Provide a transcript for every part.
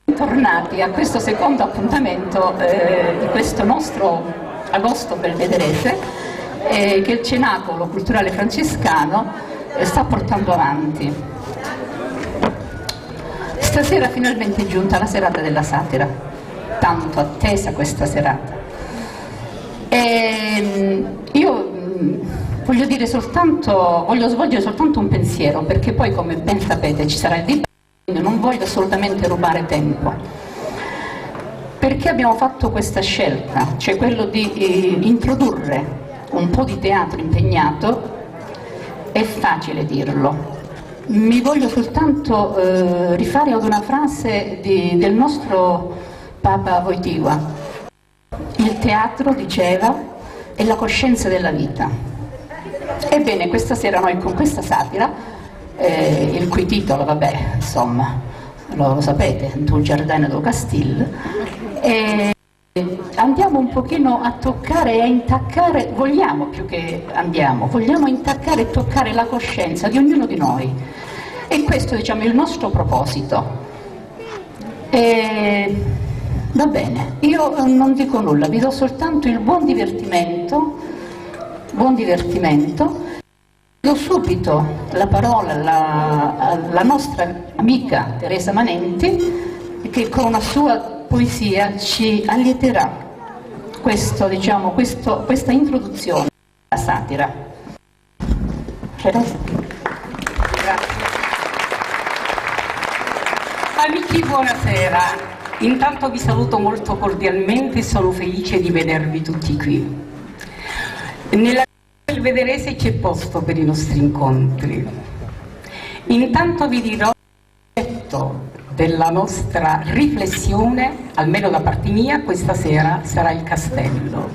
Bentornati a questo secondo appuntamento di questo nostro agosto belvederese che il Cenacolo Culturale Francescano sta portando avanti. Stasera finalmente è giunta la serata della satira, tanto attesa questa serata. E io voglio svolgere soltanto un pensiero, perché poi, come ben sapete, ci sarà il dibattito. Non voglio assolutamente rubare tempo. Perché abbiamo fatto questa scelta? Cioè quello di introdurre un po' di teatro impegnato. È facile dirlo. Mi voglio soltanto rifare ad una frase del nostro Papa Wojtyła. Il teatro, diceva, è la coscienza della vita. Ebbene, questa sera noi con questa satira, il cui titolo, vabbè, insomma, lo sapete, Tu Giardino do Castil, andiamo un pochino a toccare e a intaccare, vogliamo intaccare e toccare la coscienza di ognuno di noi. E questo, diciamo, è il nostro proposito. Va bene, io non dico nulla, vi do soltanto il buon divertimento. Do subito la parola alla nostra amica Teresa Manenti, che con una sua poesia ci allieterà questa introduzione alla satira. Teresa. Grazie. Amici, buonasera. Intanto vi saluto molto cordialmente e sono felice di vedervi tutti qui. Nella belvederese c'è posto per i nostri incontri. Intanto vi dirò l'oggetto della nostra riflessione, almeno da parte mia, questa sera sarà il castello.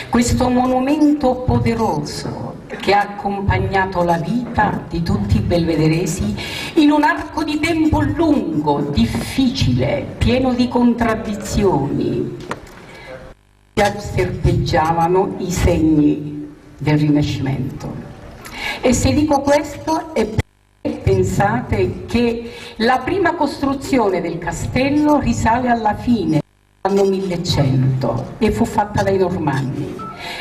Questo monumento poderoso che ha accompagnato la vita di tutti i belvederesi in un arco di tempo lungo, difficile, pieno di contraddizioni. Già serpeggiavano i segni del Rinascimento. E se dico questo è perché pensate che la prima costruzione del castello risale alla fine dell'anno 1100 e fu fatta dai Normanni,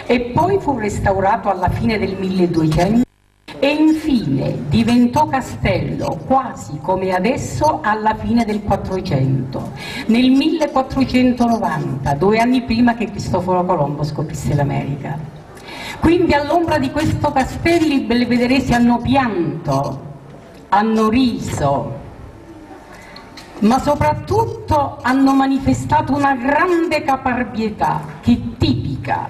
e poi fu restaurato alla fine del 1200 e infine diventò castello quasi come adesso alla fine del 400, nel 1490, 2 anni prima che Cristoforo Colombo scoprisse l'America. Quindi all'ombra di questo castello i belvederesi hanno pianto, hanno riso, ma soprattutto hanno manifestato una grande caparbietà che è tipica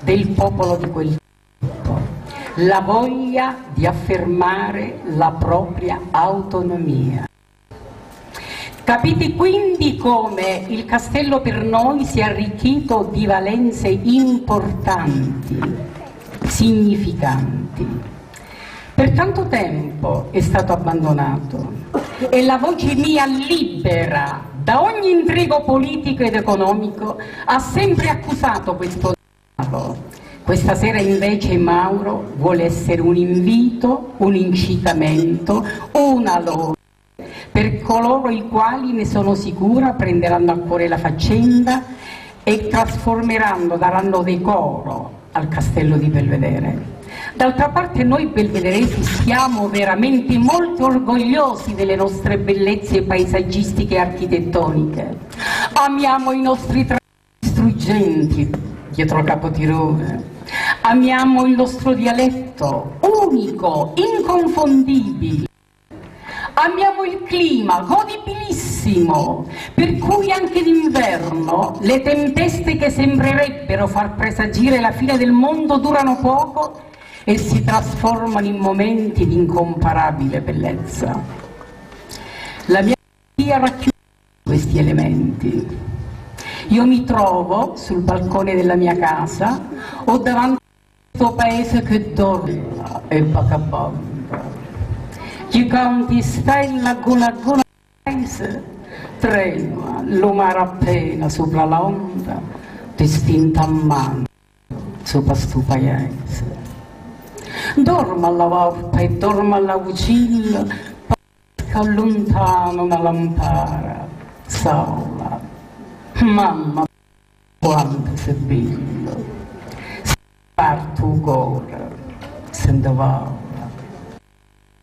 del popolo di quel tempo, la voglia di affermare la propria autonomia. Capite quindi come il castello per noi sia arricchito di valenze importanti, significanti. Per tanto tempo è stato abbandonato e la voce mia libera da ogni intrigo politico ed economico ha sempre accusato questo Stato. Questa sera invece Mauro vuole essere un invito, un incitamento, una lode per coloro i quali, ne sono sicura, prenderanno a cuore la faccenda e trasformeranno, daranno decoro al castello di Belvedere. D'altra parte noi belvederesi siamo veramente molto orgogliosi delle nostre bellezze paesaggistiche e architettoniche. Amiamo i nostri traghetti struggenti dietro Capotirone, amiamo il nostro dialetto unico, inconfondibile. Amiamo il clima godibilissimo, per cui anche d'inverno le tempeste che sembrerebbero far presagire la fine del mondo durano poco e si trasformano in momenti di incomparabile bellezza. La mia poesia racchiude questi elementi. Io mi trovo sul balcone della mia casa o davanti a questo paese che dorme e vagabonda. Giganti stella gona paese, trema l'umare appena sopra l'onda, distinta a mano sopra sto paese. Dormo alla volta e dormo alla cucina, poi lontano una lampara, sola. Mamma, quanto sei bello, si parte il cuore, se ne va.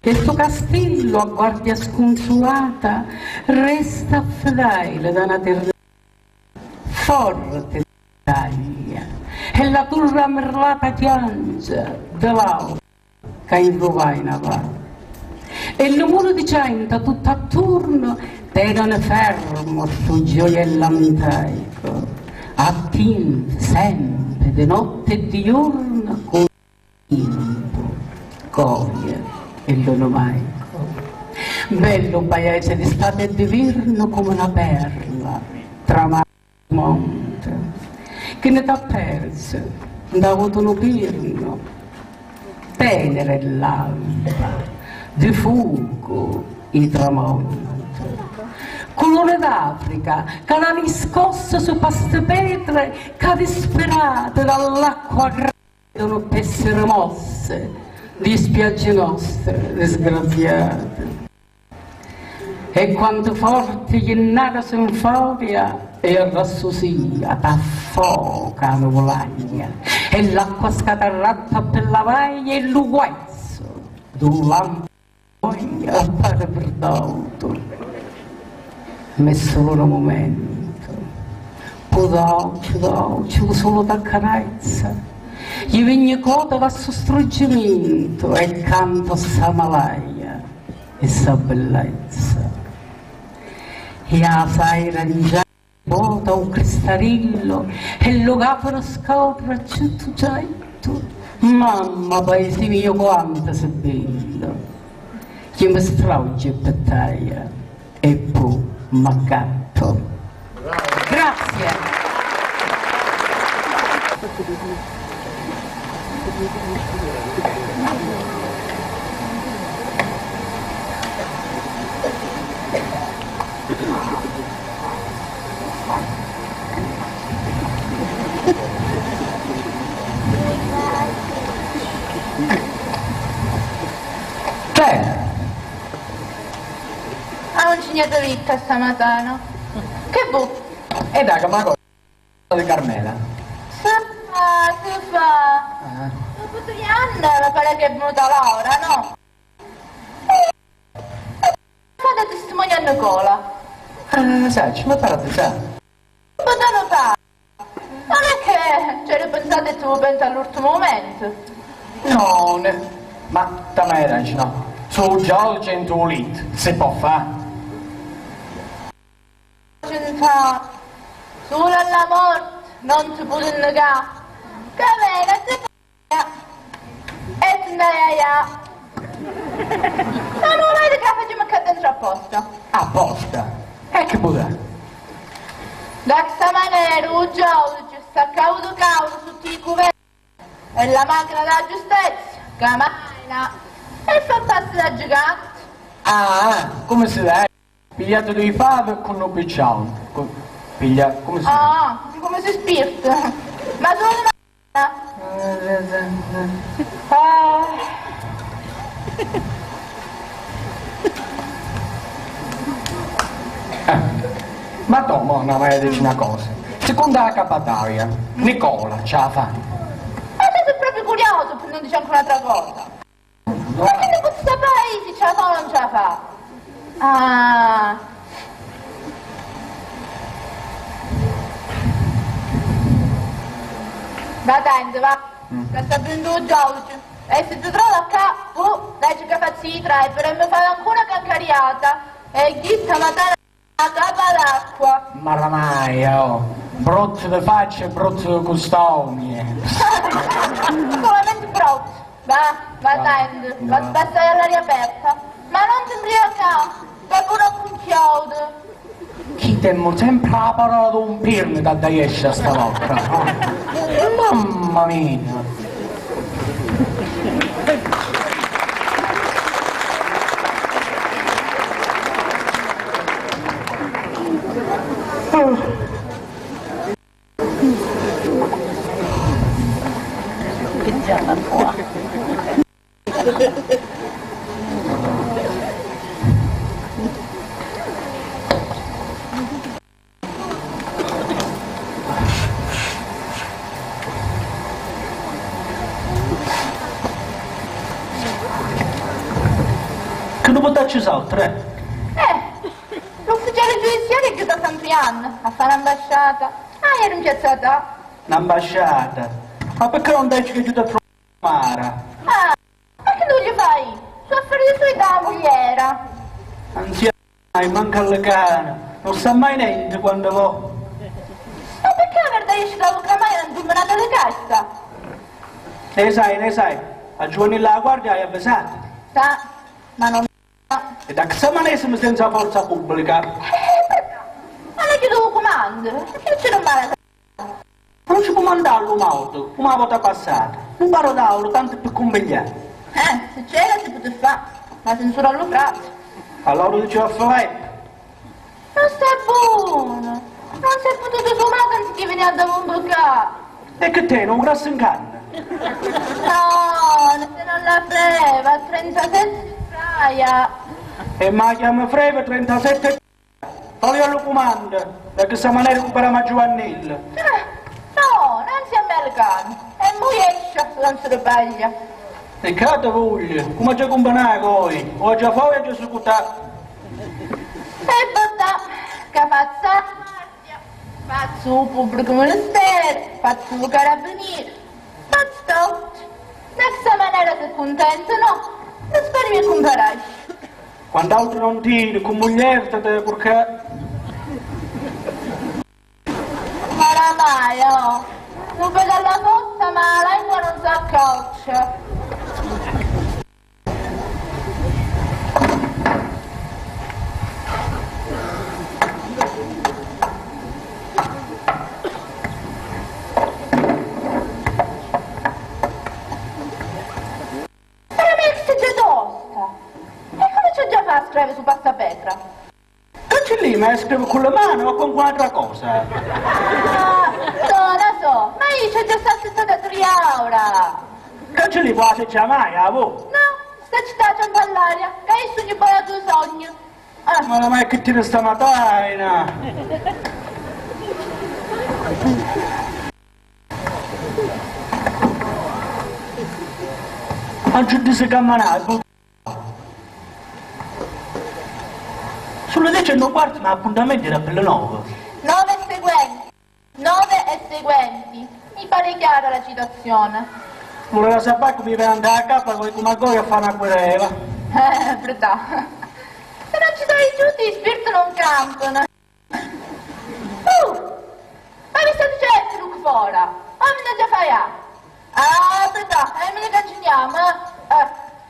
E il tuo castello a guardia sconsolata resta fedele da una terra forte d'Italia, e la torre merlata piange dell'alba che invovai in avanti. E il muro di gente tutto attorno tengono fermo sul gioiello manteico, attinto sempre di notte e di giorno con tempo, coglie e l'onomaico. Bello paese d'estate e d'inverno come una perla tra mare e monte, che ne t'ha perso, da avuto un pirno, tenere l'alba, di fuoco i tramonti, colore d'Africa, che l'ha riscossa su queste pietre che disperate dall'acqua credono per essere mosse di spiagge nostre disgraziate. E quanto forte gli nata sinfonia e rassosia t'affoca la volagna, e l'acqua scatarrata per la vaglia e l'uguazzo d'un lampo appare perduto. Ma è solo un momento, dolce, solo da carezza, gli viene coda da struggimento e canto sta malaia e sta bellezza. E la sai rangiare bota un cristallo e lo capo scopre tutto getto. Mamma, paese mio, quanto sei bello, che mi strauge per te e poi m'aggatto. Grazie. Non c'è niente vita stamattina. Che bu? E dai, che cosa di Carmela? Si fa. Dopo 3 anni la pare che è venuta Laura, no? Fate testimoniare a Nicola. Sai, ci mi pare di sa. Ma da notare. Non è che ci hai pensato e tu pensi all'ultimo momento. No, ma da me dici no. Su Giorgio in tuo lit, si può fare. Solo alla morte non si può negare. Che bene, si fa. E te ne ma non vedi che facciamo qua dentro apposta? Apposta? E che può? Da questa maniera il giudice sta caudo tutti i cubetti e la macchina della giustizia cammina e fa passi da gigante. Ah, come si deve? Pigliato dei fave con un piccione. Piglia, come si Ah, come si spirta. Ma solo una Ma tu, non mi dici una cosa. Secondo la capataria, Nicola ce la fa. Ma sei proprio curioso per non dire anche un'altra cosa. Ma che ne posso sapere se ce la fa o non ce la fa? Ah. Va attento, va. Che sta prendendo il Giorgio. E se ti trova qua, dai che fazzi i trai, per me fare ancora cancariata. E ghitta matana a capa d'acqua. Ma ormai, oh, brutto di faccia e brutto di costumi. Solamente brutto. Va attento, va a passare all'aria aperta. Ma non ti imbriacare, che pure un chiodo. Chi temmo sempre la parola di un pirne da esce stavolta. Mamma mia. Che già qua. Che non può darci soldi, l'ufficiale giudiziario è chiuso a San Pian, a fare ambasciata. Ah, ero in piazzata. Un'ambasciata? Ma perché non dici che aiuta a trovare? Ah, ma che tu gli fai? Sono affari suoi da mogliera. Anziano, manca alle cane, non sa mai niente quando va. Ma perché la verdad esce da Lucramai non giù nata alle cassa? Ne sai, a giovanile la guardia hai avvisato. Sa, ma non... E da che samanesimo senza forza pubblica? Ma non ti devo comando, che ce non male? Non ci può mandarlo un'auto, una volta passata. Un paro d'auto, tanto per convegliare. Se c'era si poteva fare, ma censura allo frate. Allora lo diceva Filippo. Non stai buono, non sei potuto suonare anziché venire da mondo qua. E che te, non grasso in canna? No, se non la freva, 37 fraia. E ma chiama Freve 37 togli allo comando, perché questa maniera recuperiamo a Giovannilla. No, non si americano, è muiescia, non si ribaglia. E cade voglia, come già companare voi, o già fuori o già su cutà. E basta, che faccia la guardia, faccio un pubblico ministero, faccio un carabiniere, faccio tutto. Da questa maniera si contentano, non spero mi comparai. Quando altri non tiri, con moglierte, perché... Ma oramai, oh, non vedo la fossa ma la lingua non si accoccia. Scrive su passapetra. Che c'è lì, ma scrive con la mano o con un'altra cosa? Ah, non so, ma io c'è già stata 3 ore. Che c'è lì, quasi c'è mai, a voi? No, sta città c'è all'aria, che io sogno poi a tuo sogno. Ma è che ti resta una taina? Oggi ti sei camminato. Sulle 10 non guardi, ma appuntamenti era per le 9. 9 seguenti. 9 e seguenti. Mi pare chiara la citazione. Voleva sapere come vive andare a capo con come a fare una querela. Verità. Se non ci dai giù, i spiriti non cantano. Ma mi sta dicendo Luke fuori? Ma me ne già fai a? Ah, verità, me ne canciniamo,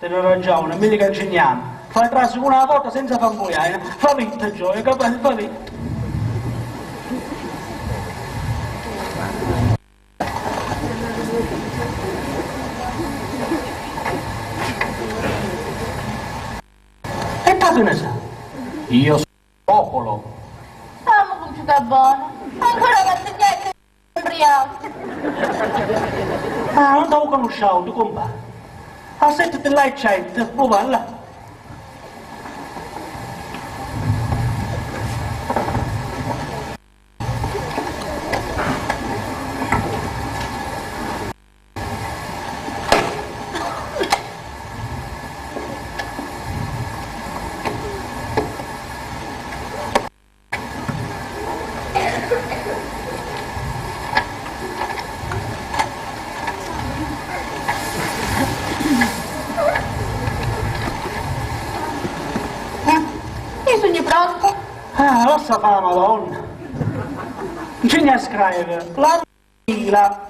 Te ne ragione, me li canciniamo. Fai trasu una volta senza fangoiare, fa vinta gioia, capace, fa vinta. E tu ne sa? Io sono popolo. ma compiuta buona. Ancora la segnete embriaco. Ah, non t'ho conosciuto, tu compare. A 7 te l'hai cento, prova là. Ah, lo sa fa, madonna. Non c'è niente a scrivere. La fila.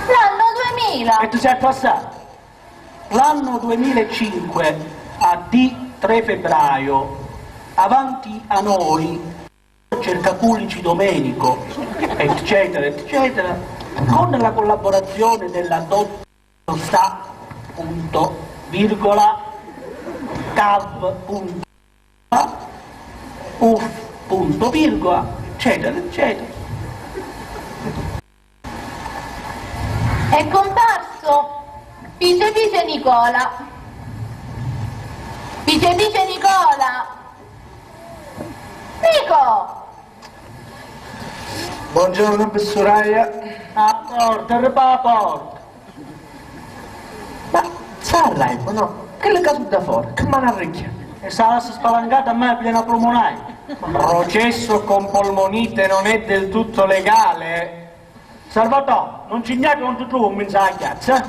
L'anno 2000. E tu sei passato. L'anno 2005 a D3 febbraio. Avanti a noi. Cercaculici Domenico. Eccetera, eccetera. Con la collaborazione della sta, punto, virgola, cav, punto, uff, punto, virgola, eccetera, eccetera. È comparso Pice Pice Nicola. Pice Pice Nicola. Nico! Buongiorno professoraia. A porta, ripa a porta. Ma sarà, no? Che le caso da fuori? Che mano arricchia? E sarà spalancata a me piena polmonare. Processo con polmonite non è del tutto legale. Salvatore, non ci gnacca non ti trovo in mezzo alla chiazza,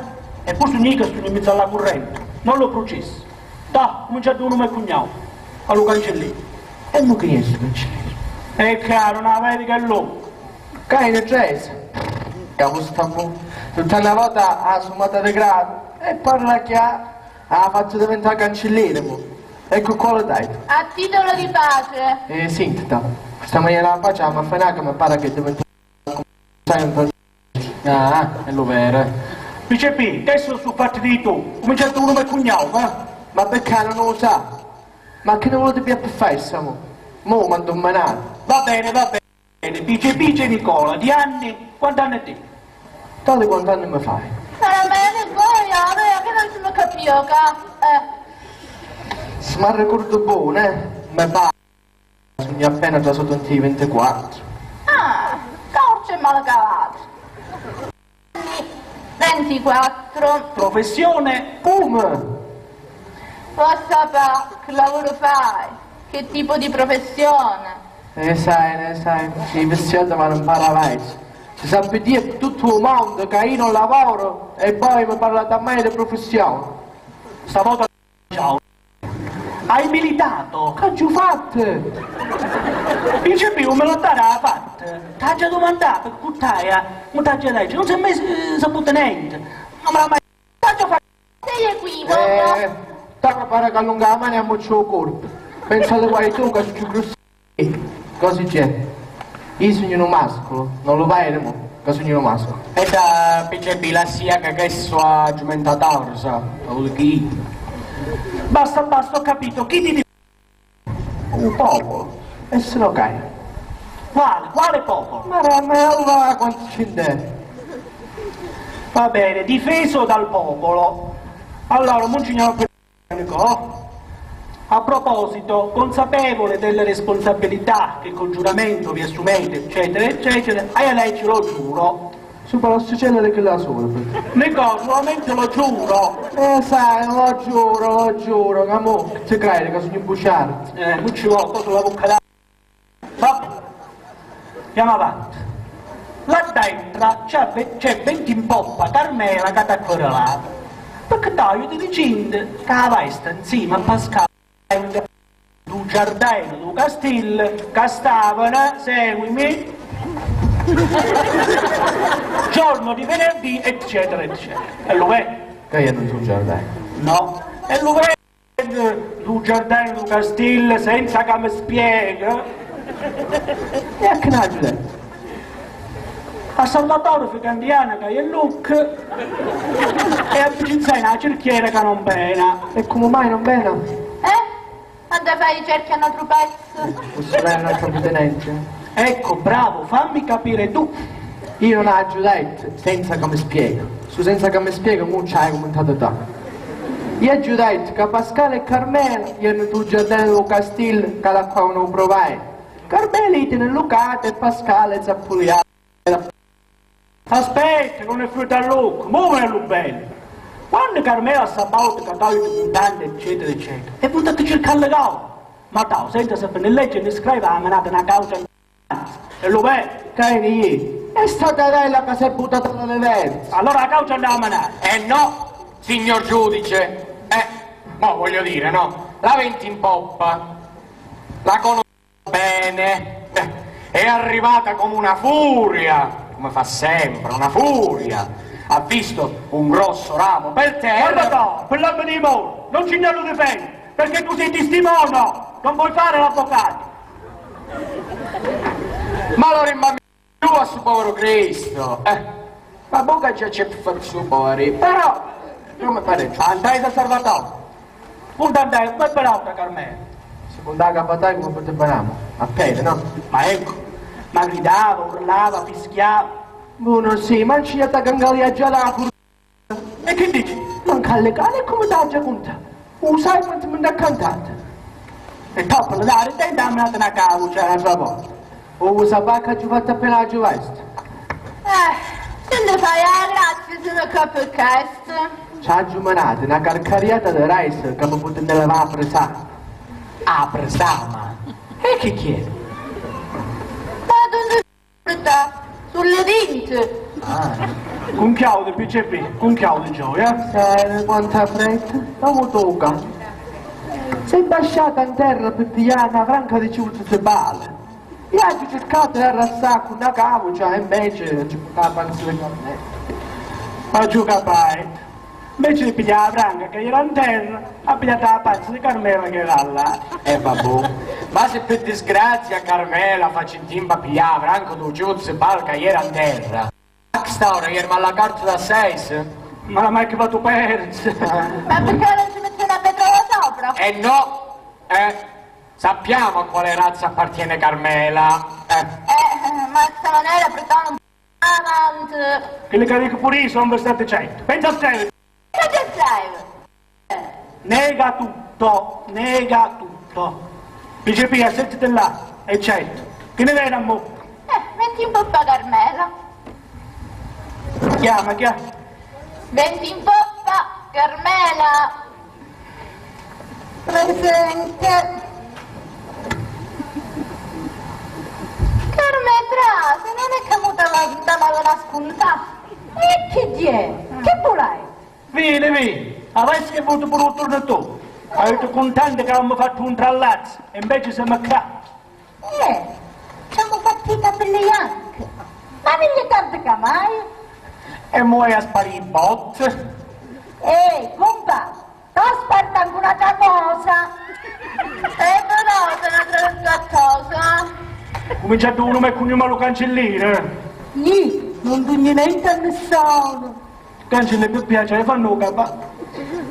e poi su gnacca sto in mezzo alla corrente. Non lo processo. Da, comincia a dire un nome e cognato. Allo cancellino. E non che riesco a cancellare. È chiaro, non vedi che è lungo. Caine Trace. Cavo stampo. Tutta una volta ha sumata di grado. E parla chiaro. Ha fatto diventare cancelliere, mo. Ecco qua lo dai. A titolo di pace. Senti, questa maniera la facciamo a fare che mi pare che diventa un po'. Ah, è lo vero. Vice P, adesso sono fatti di tu. Comincia a dire un nome e cognato, eh? Ma perché non lo sa? Ma che ne volete più per fare, Samo? Mo' mando un manato. Va bene, va bene. Vice Pice Nicola, di anni, quanti anni ti? Tante quanti anni mi fai? Era bene, poi, che non si mi capiva, Se mi ricordo bene, mi pare. Sono appena già sotto i 24. Ah, corce malcavato. 24. Professione? Come? Vuoi sapere che lavoro fai? Che tipo di professione? Ne sai, sì, vestito ma non para mai. Si sa per dire tutto il mondo che io non lavoro e poi mi parlate a me di professione. Stavolta ciao. Hai militato? Che ci fate? Vice P, un militare l'ha fatto. Ti ha già domandato, che puttaia, non ti ha già detto, non si è mai saputo niente. Non me l'ha mai fatto. Sei equivoco. Stavo pare che allunga la mano e ammoccio il corpo. Pensate guai tu che sono più grossi. Così c'è. Io sono un mascolo, non lo vai mo, che sono un mascolo. E da PCB la sia che sua argumentatore, sa, chi? Basta, ho capito, chi ti dice? Un popolo. E se lo cai. Quale popolo? Ma allora quanto ci deve? Va bene, difeso dal popolo. Allora, Monsignor Nicolò, a proposito, consapevole delle responsabilità che col giuramento vi assumete, eccetera, eccetera, a lei ce lo giuro. Si può succedere che la sola. Nico, solamente lo giuro. Sai, lo giuro, che mo, ti credi che sono un buciardo? Non ci vuole, cosa la bocca da... Va, andiamo avanti. Là dentro c'è 20 in poppa, Carmela che ti ha correlato. Perché dai, io ti dicendo che la vesta insieme a Pascal du giardino, du castillo, che stavano, seguimi, giorno di venerdì, eccetera, eccetera. E lo vedi? Che io non sono giardino. No. E lo vedi, du giardino, du castillo, senza che mi spiega. E a che ne hai detto? A Salvatore Ficandiana che è look e a Vicenza una cerchiera che non pena. E come mai non bene? Quando fai ricerche a un altro pezzo? Posso avere un altro tenente? Ecco, bravo, fammi capire tu. Io non ho detto senza che mi spiego. Su senza che mi spiego, mo c'hai commentato te. Io ho detto che Pascal e Carmela erano tu giardino del castillo che da qua non provai. Carmela è nel locato e Pascal è zappuliato. Aspetta, non è frutto al look, muovelo bene. Quando Carmela sa volta che toglie i puntanti, eccetera, eccetera, è venuta a cercare le cause. Ma tu, senza sapere né leggere né scrivere, ha mandato una causa in e lo vedi? Caini, è stata lei che si è buttata dalle verse. Allora la causa andava a manare. No, signor giudice. Ma voglio dire, no? La 20 in poppa, la conosco bene, è arrivata come una furia, come fa sempre, una furia. Ha visto un grosso ramo per terra. Guarda no, per l'anno di moro, non ci andiamo di fare, perché tu sei testimone, non puoi fare l'avvocato. Ma allora immagino tu a suo povero Cristo. Ma bocca già c'è per fare suo povero, però non mi pare giusto. Andai da Salvatore. Punta andai, come per l'altra Carmela. Secondo la capatale come potevamo? Appena, no? Ma ecco, ma gridava, urlava, fischiava. Uno sì, ma ci ha cangalia già la pur... E che dici? Non callegare come da già conta. Sai quanto mi ha cantato? E troppo la dare, dai dammi una caucia. C'è la volta. O sapacca ci fatta appena la giovesta. Se ne fai grazie se non capo questo. C'ha giumanata, una carcariata di rice che mi potete levare a presare. Ah, presama. E che chiede? Ma dove sulle dinte? Con chiaude PCP, con chiaude gioia. Sai quanta fretta? Non mi tocca. Sei basciata in terra per pigliare una franca di ciuccio di balle. Io ho cercato di arrassare con una caucia e invece ci la panza di carne. Ma giù capai. Invece di pigliare la franca che era in terra, ha pigliato la panza di Carmela che era là. Vabbè. Ma se per disgrazia Carmela faccio in timba pigliare la franca tu giuzzo e balca ieri in terra. A che sta ora, ieri ma la carta da 6? Ma l'ha mai che fatto perso? Ma perché non ci metti una petrola sopra? No, sappiamo a quale razza appartiene Carmela. Ma questa maniera portava un po' avanti. Che le cariche pure io sono state 100. Pensa a te. Che te sei? Nega tutto, nega tutto. PCP, sentite là, è 100. Che ne viene a mo'? Metti un po' Carmela. Chiama. Metti in poppa Carmela. Presente. Carmela, se non è camuta la spunta. E che diè? Che volai? Vieni. Adesso che voto pure un turno tu. Avete contento che abbiamo fatto un trallazzo, e invece siamo qua. Ci hanno fatto i capelli bianchi. Ma non gli tardi che mai? E muoio a sparire i bot. Compa, sto aspettando un'altra cosa. Però se ne trova cosa. Cominciato uno e cognome lo cancellino. Nì, non do niente a nessuno. Cancelli più piacere, fanno capa.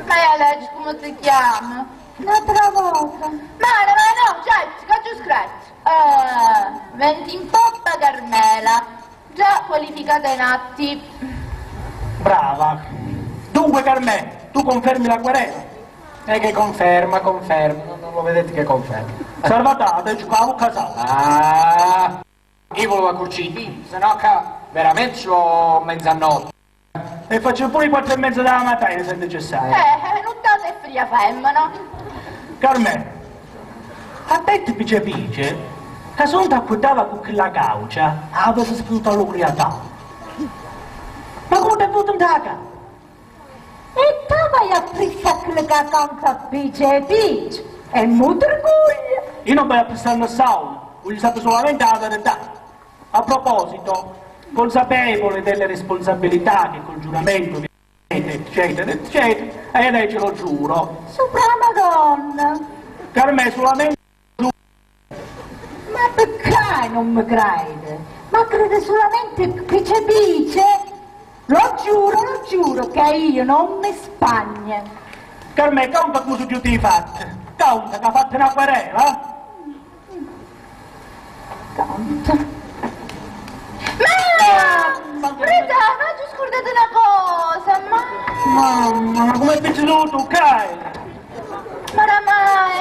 Ma io leggi come si chiama? Un'altra volta. Ma no, certo, che giù scratch. 20 in poppa Carmela. Già qualificata in atti. Brava. Dunque Carmela, tu confermi la querela? Che conferma. Non lo vedete che conferma. Salvatate, giocavo a casa. Io volevo curciti, se no che veramente ci ho mezzanotte. E faccio pure i 4 e mezza della mattina se necessario. Non date fria femmina. Carmela, a te ti piace che sono ti acquistava con quella caucia, avessi spuntato l'ubriatà. Ma come ti è venuto in casa? E tu vai a prisa che la conta pice. E molto orgoglio. Io non voglio prestare nessuno, voglio sapere solamente la verità. A proposito, consapevole delle responsabilità che col giuramento vi eccetera, e lei ce lo giuro. Sopra la Madonna. Carmela, solamente Ma perché non mi crede? Ma crede solamente che c'è dice? Lo giuro che io non mi spagno. Carmela, conta come sono tutti i fatti. Conta che ha fatto una querela. Conta. Mamma! Rita, ma ti scordate una cosa, Mamma, ma come è piaciuto, Kyle?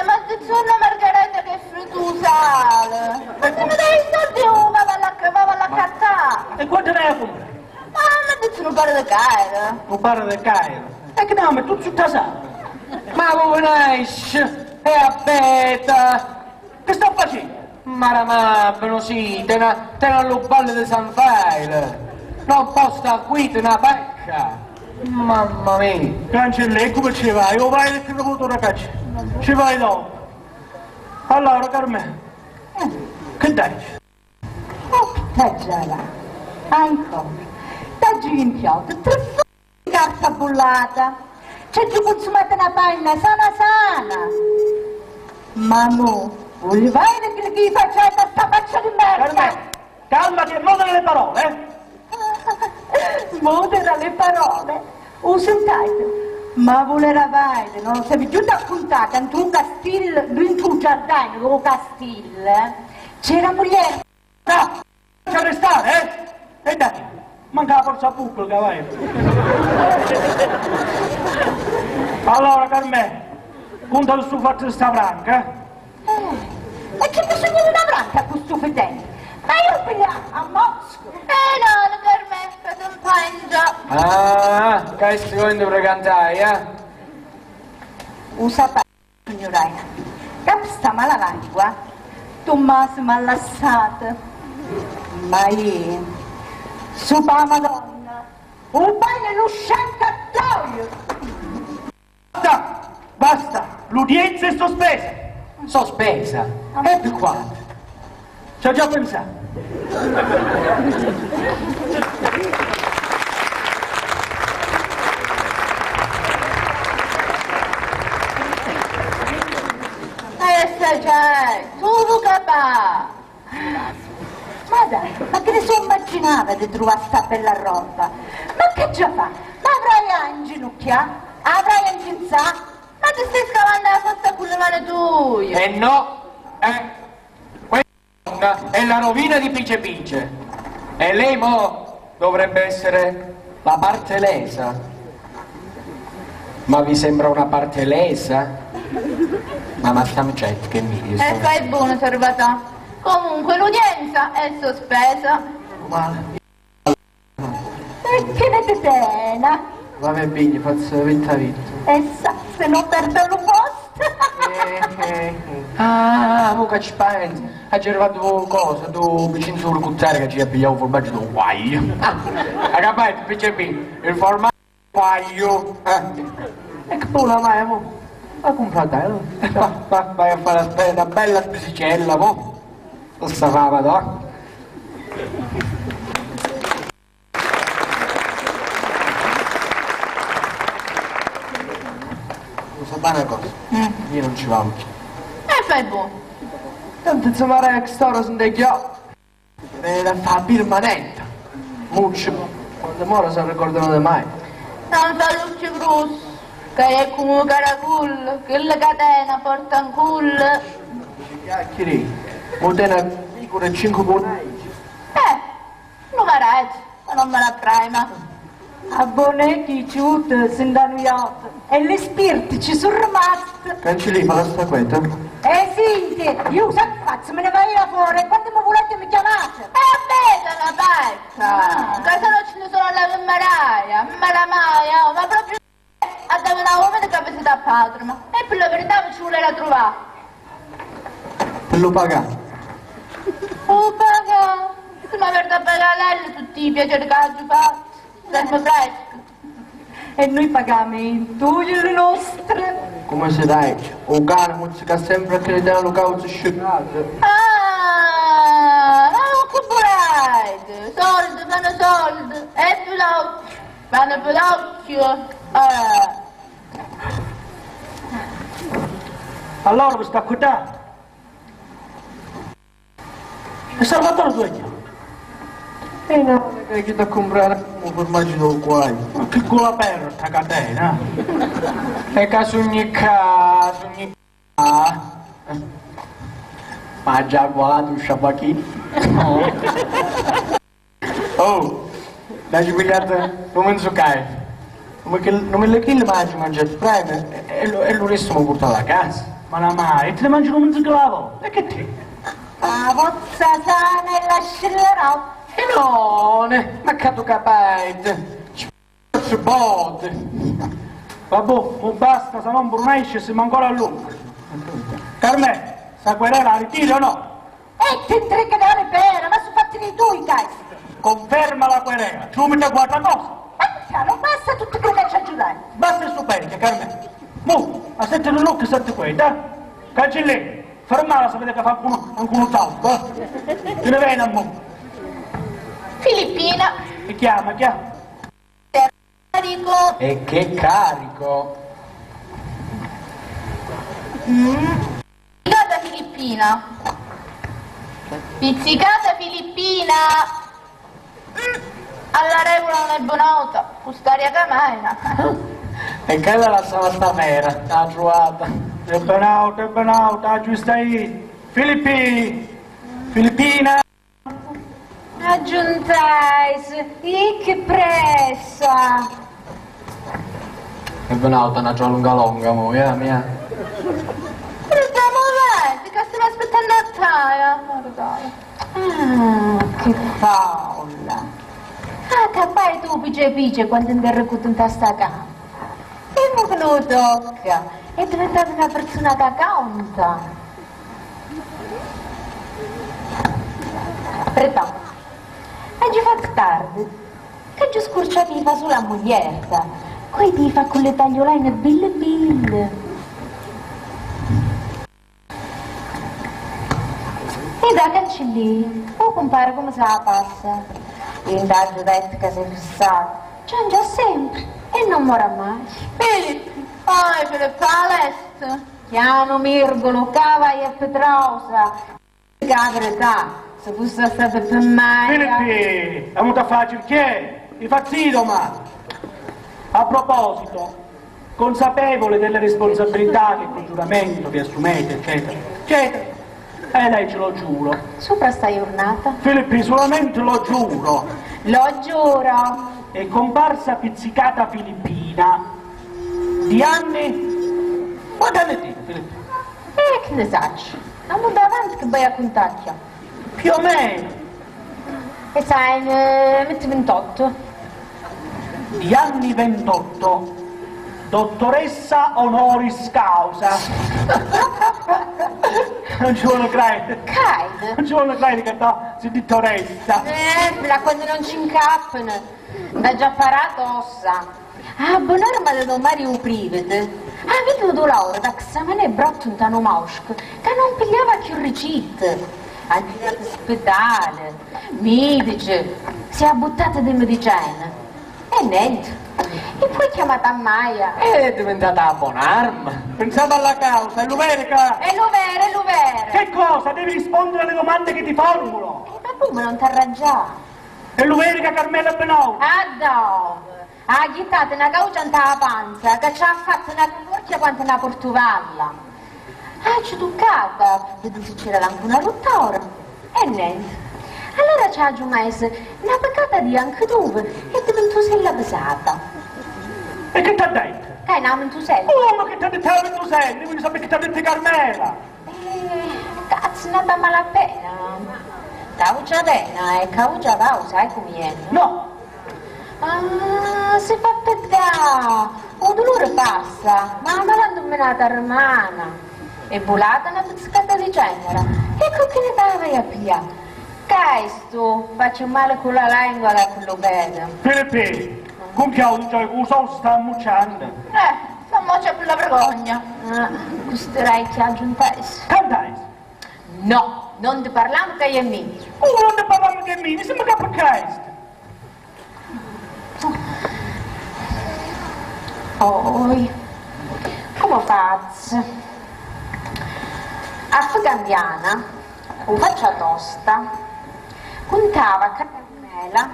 ma ti sono Margaretta che tu sale. Ma se mi dai i soldi va alla cattà. E quanto ne hai comprato? Ma ti sono pare da caere. Un paro del Kyle. E che no, ma tutto su tassato. Ma come nasce? E aspetta! Che sto facendo? Maramabano sì, te ne lo balle di San File. Non posta qui, te ne pecca. Mamma mia. Cancelli, come ci vai? O vai nel avuto una caccia? Ci vai dopo. Allora, Carmela, che dai? Già là, ancora. Da giù in piatto, 3 fogli di carta bollata. C'è giù consumata una panna sana. Ma no, voglio vedere che gli facciate sta faccia di merda. Carmela, calmati e modera le parole, Modera le parole. Sentate, Ma voleva vai, non sei più da contare che in tuo castillo, in tuo giardino, tuo castillo, c'era moglie. No, lascia restare, E dai, manca la forza pubblica, vai. Allora, Carmè, punta su fatto di sta branca, E c'è bisogno di una branca a questo fedele? Ma io pigliamo a Mosco. No, per me, che sono pangia. Ah, che secondo per cantare, Usa pa, signorina. Cap sta mala lingua. Tommaso m'ha lasciato. Ma io, su pa Madonna, un bagno non sciacquatoio. basta, l'udienza è sospesa. Sospesa. E più quanto? Ci ho già pensato. Tu capà. Ma dai, ma che ne so immaginava di trovare sta bella roba? Ma che già fa? Ma avrai a inginocchiare? Avrai a inginzare? Ma ti stai scavando la fossa con le mani tue. No, questa è la rovina di Pince Pince. E lei mo dovrebbe essere la parte lesa. Ma vi sembra una parte lesa? Ma stiamo certo che mi E fai buono, servatà. Comunque l'udienza è sospesa. E che ne te pena? Vabbè, bigli, faccio vita vita. E sa, se non perdo lo posto. Ah, mo che ci pensi? Hai arrivato cosa? Tu vicino sul cucciare che ci abbiamo formaggio di guaio. Hai capito? Pince Pince, il formaggio guaio. E che tu la mai, mo? La comprate, Vai a fare una bella pisicella, mo. Non sapeva, no? Lo sapete una cosa? Io non ci vado. E fai buono. Tanto insomma, che storia sono dei chiò. La fa permanente. Muccio. Quando muore se non ricordano di mai. Non fa luce grosso. Che è come un caracul. Che la catena porta un culo. Chiacchieri. Mo te ne piccola 5 bonai. Non varaggi. Ma non me la prima. Abbonetti, ciute, si annoiato. E le spiriti ci sono rimaste. Cancelli, fa la stacquetta. Senti, io sa che faccio, me ne vai là fuori e quando mi volete mi chiamate. Vabbè, una pezza. Che se non ce ne sono la meraia. Ma proprio a dare una uomo di capacità patria. E per la verità mi ci voleva trovare. Per lo pagare. Oh, paga. Se mi avete a pagare tutti i piaceri che ha fatto. Sempre fresco. E noi pagamento, le nostre. Come se dai? Un cane musica sempre che le danno causa scioccato. Ah, ma che volete? Soldi, fanno soldi. E più l'occhio. Fanno più l'occhio. Allora mi sta guardando. E Salvatore dove è? E no, che da comprare un formaggio del guai. Ma piccola perra sta catena. E caso ogni caso, ogni caso. Ma già volato un sciabacchino. Oh, dai pigliato, non mi zuccai. Non me le kill mangi mangiare prime e lo resto mi portato a casa. Ma la mai, te ne mangi come un ziclavo. E che ti? La vostra sana e la scellerò. E non, ma che tu capite? Ci botte. Vabbè, non basta, se non brunesce siamo ancora a lungo. Carmè, sta querela la ritiri o no? E ti intriga dare bene, ma sono fatti dei due i casi. Conferma la querela, ci metti a guarda cosa. Ma non basta tutto quello che ci aiutare. Basta il suo perché, Carmè. Mu, a sette le lucche, sette queta. Cancelli, fermala se vede che fa anche salto, eh. Te ne viene a mu. Filippina. Ti chiama, chiama. Carico. E che carico! Pizzicata Filippina. Pizzicata Filippina. Alla regola non è buonota, custaria camena. E quella era sta vera, la trovata. È benauta, giusta lì. Filippina. Aggiuntais, che pressa. È venuta una già lunga, mo, mia. Andiamo avanti, che stiamo aspettando a te. Che folla. Che fai tu, pice, quando ti recuto in testa casa? E mo che non tocca, è diventata una persona che conta. Perdão. Oggi fa tardi, che giù scurciati fa sulla moglierta, poi ti fa con le taglioline bill. E da cancellì, o compare come se la passa. L'indagio detto che sei fissato, già sempre e non mora mai. Filippi, poi Filippo all'est. Chiano Mirgolo, cava e Petrosa, che la verità. Se fosse stato per mai... Filippi, è venuto a farci chi è? Mi fa zitto, ma... A proposito, consapevole delle responsabilità che col giuramento vi assumete, eccetera, lei ce lo giuro. Sopra sta giornata? Filippi, solamente lo giuro. Lo giuro. È comparsa pizzicata filippina di anni... Quanti anni tiene, Filippi? Che ne sacci? Andiamo davanti che vai a contacchia. Più o meno. E sai, metti 28. Di anni 28, dottoressa honoris causa. Non ci vuole credere. Caine. Non ci vuole credere che si dottoressa. Da quando non ci incappano. Da già parato ossa. Ah, buon'arma da Don Mario Privete. Ah, vedo l'ora da che se me ne brotto in tano mosco, che non pigliava più ricette. Ha girato ospedale, medici, si è buttata di medicina. E niente. E poi chiamata Maia. È diventata buon'arma. Pensate alla causa, è l'Uverica. E l'uvere. Che cosa? Devi rispondere alle domande che ti formulo. Ma come non ti arrangiare? È l'Uverica Carmela Benau. Ah, dove? Ha ghittato una caucia in la panza, che ci ha fatto una corchia quanto una portuvalla. Ah, ci toccata, vedo se c'era anche una rottora. E niente. Allora ci ha giù messo una peccata di anche dove e ti ventusella pesata. E che ti ha detto? Che è una ventusella? Ma che ti ha detto la ventusella? Voglio sapere che ti ha detto Carmela. Cazzo, è andata malapena. Caucia pena e caucia causa, sai come è? No. Ah, si fa peccare. Un dolore passa, ma la malanza me la tarmana. E volata una pizzicata di cenere. E con che ne vai a pigliare? Questo, faccio male con la lingua da quello bene. Filippi, con che auto c'è il so sta ammucciando? Non c'è più la vergogna. Gusterai che aggiuntais. Cantais? No, non ti parliamo che io mi. Non ne parliamo di me, mi sembra che per questo. Poi, come faccio? A Fagandiana, o faccia tosta, contava Carmela.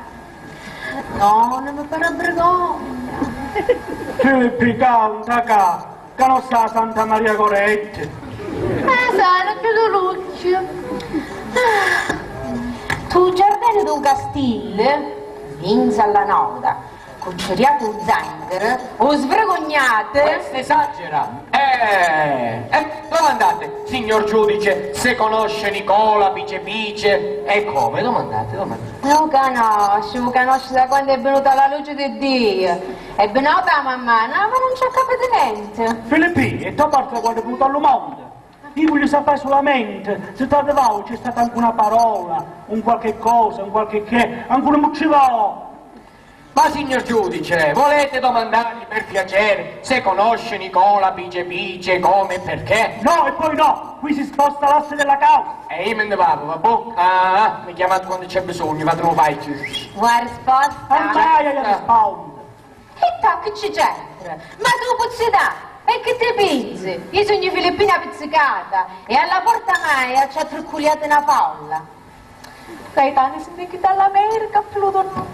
No, non mi pare vergogna. Filippi, canta, che non sta Santa Maria Coretti. Sai, non chiudo luccio. Tu giardino d'un Castillo, vinza alla noda, conceriato un zangaro, o svergognate. Questo esagera. Dove andate, signor giudice, se conosce Nicola Pice? E come? Domandate. Lo conosce da quando è venuta la luce di Dio. È venuta la mamma, no, ma non ci ha capito niente. Filippi, e tu parte quando è venuto al mondo? Io voglio sapere solamente se tra di voi c'è stata anche una parola, un qualche cosa, un qualche che, anche un muccivò. Ma signor giudice, volete domandargli per piacere se conosce Nicola Pice, come e perché? No, e poi no, qui si sposta l'asse della causa. E io me ne vado, va boh? Ah, mi chiamate quando c'è bisogno, vado a trovare. Vuoi risposta? Andai a rispondo. E tu che ci c'entra? Ma tu puoi dare? E che ti pensi? Io sono filippina pizzicata e alla porta Maia ci ha trucculiato una folla. Gaetano si è che dall'America, Pluto no.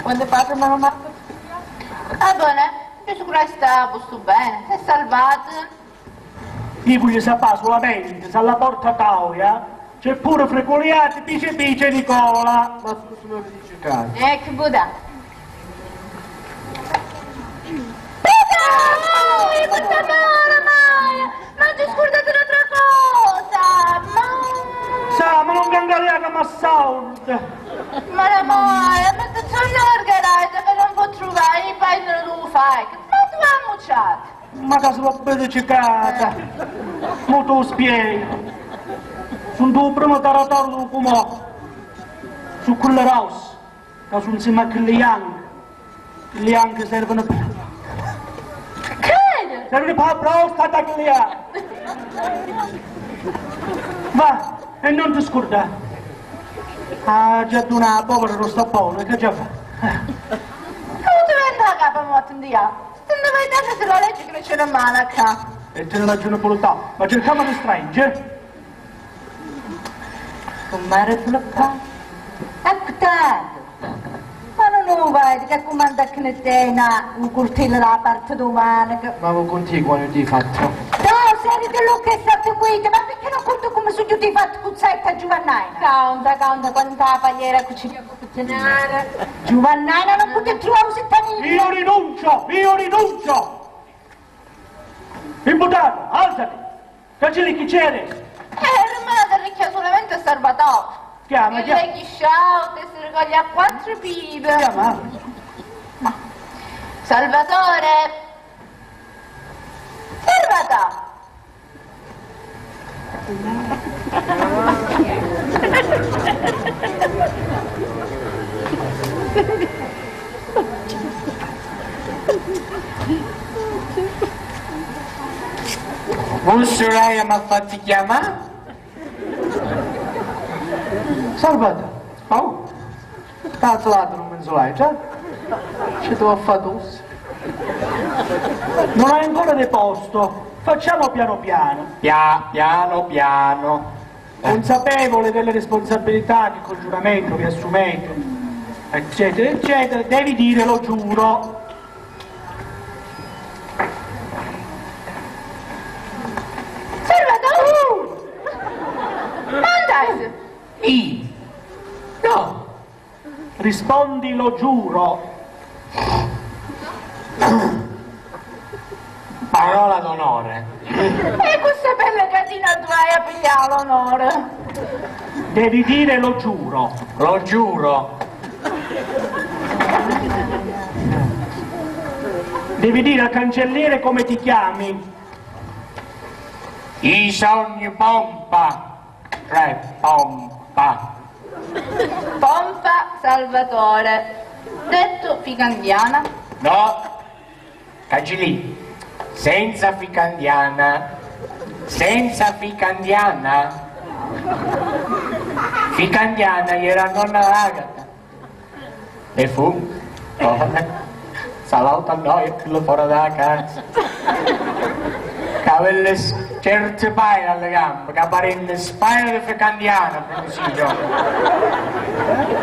Quando padre me lo marco. Buone, su questa posto bene, è salvato. Io voglio sapere solamente se alla porta Tauia c'è pure frecoliato bice Nicola. Ma scusa, non mi dice caso. Che Buddha. Ma ti scordate un'altra cosa! Ma non cangaliamo ma saurd! Ma la mia, ma ti sono organizzata che non può trovare i paesi non lo fai! Ma tu hai mucciato! Ma che se va bene ciccata! Mo tu spiego! Sono tu primo taratato come su quelle rosse, che sono insieme a quelli bianchi servono per... Servono per la prostata quelli Va, e non ti scordare. Ah, già tu una povera rostoppone, che già fa? Come ti vende la capa morta un dia? Se non vai dare se la legge che non c'è una manaca. E te ne ragione voluta, ma cerchiamo di stringere. Comare Filippa. Accattato. Ma non lo vedi che comanda che ne tena un coltello dalla parte domani? Ma voi conti quando ti hai fatto? No, sei di lo che è stato qui, ma perché non conto come sono tutti fatti cuzzetta Giovannaina? Conta, quanta la pagliera cucina a cucinare. Giovannaina non potete trovare un settanino. Io rinuncio! Imputato, alzati! Cancelli chi c'eri? Rimane ricchia solamente il Salvatore. Chiama. Lei chi sciolta e si raccoglie a 4 pipe. Chiama. Salvatore! Salvatore! Forse lei mi ha fatti chiamare? Salvate. Oh. Cazzo l'altro non menzolai, già? Ci devo fare tu. Non hai ancora deposto. Facciamo piano piano. Piano. Consapevole delle responsabilità che col giuramento vi assumete, eccetera, devi dire lo giuro. No. Rispondi lo giuro. Parola d'onore. E questa bella gatina tu hai a pigliare l'onore. Devi dire lo giuro. Lo giuro. Devi dire al cancelliere come ti chiami. I sogni pompa. Pompa. Pompa Salvatore. Detto Ficandiana. No. Cancelli. Senza Ficandiana. Ficandiana era nonna Agata. E fu. Salauta a noi, quello fuori dalla casa. Che aveva certe paie alle gambe, che pareva spine di Ficandiana, così.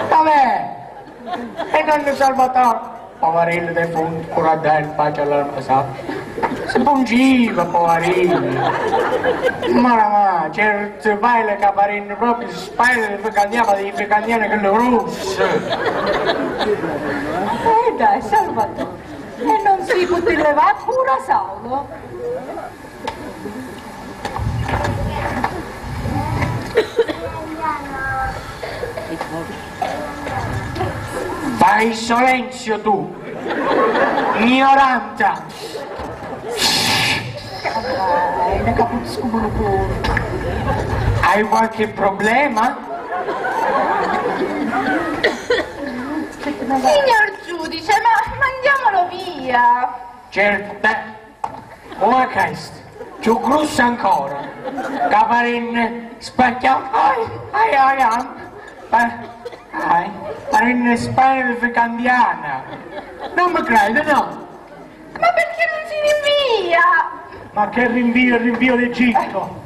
Vabbè. E nonno Salvatore, poverello dei fondi, curadello, pace all'arma sa. Si pungiva, poverino. Ma certe paie che parevano proprio spine di Ficandiana, di Ficandiana che le russe. Dai, Salvatore. E non si può levare pure solo. Fai silenzio tu, ignoranta! Ne capisco pure. Hai qualche problema? Signor giudice, ma mandiamolo via. Certo, come questo, più grosso ancora, caparine spacchiamo, parine spine di Ficandiana, non mi crede, no? Ma perché non si rinvia? Ma che rinvio d'Egitto?